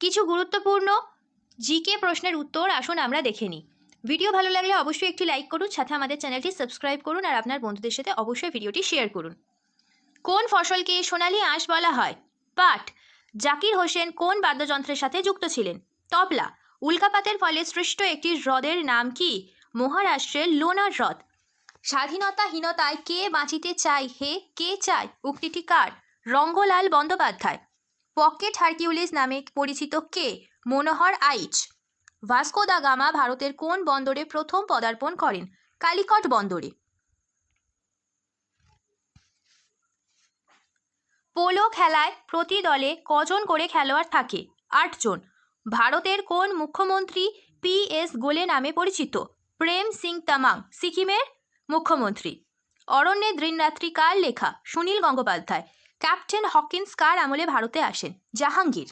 কিছু গুরুত্বপূর্ণ জিকে প্রশ্নের উত্তর আসুন আমরা দেখে নিই। ভিডিও ভালো লাগলে অবশ্যই একটি লাইক করুন, সাথে আমাদের চ্যানেলটি সাবস্ক্রাইব করুন আর আপনার বন্ধুদের সাথে অবশ্যই ভিডিওটি শেয়ার করুন। কোন ফসলকে সোনালী আঁশ বলা হয়? পাট। জাকির হোসেন কোন বাদ্যযন্ত্রের সাথে যুক্ত ছিলেন? তবলা। উল্কাপাতের ফলে সৃষ্ট একটি হ্রদের নাম কি? মহারাষ্ট্রের লোনার হ্রদ। স্বাধীনতাহীনতায় কে বাঁচিতে চায় হে কে চায় উক্তিটি কার? রঙ্গলাল বন্দ্যোপাধ্যায়। পকেট হারকিউলিস নামে পরিচিত কে? মনোহর আইচ। ভাস্কো দা গামা ভারতের কোন বন্দরে প্রথম পদার্পণ করেন? কালিকট বন্দরে। পোলো খেলায় প্রতি দলে কজন করে খেলোয়াড় থাকে? 8 জন। ভারতের কোন মুখ্যমন্ত্রী PS গোলে নামে পরিচিত? প্রেম সিং তামাং, সিকিমের মুখ্যমন্ত্রী। অরণ্যের দিনরাত্রি কার লেখা? সুনীল গঙ্গোপাধ্যায়। ক্যাপ্টেন হকিন্স কার আমলে ভারতে আসেন? জাহাঙ্গীর।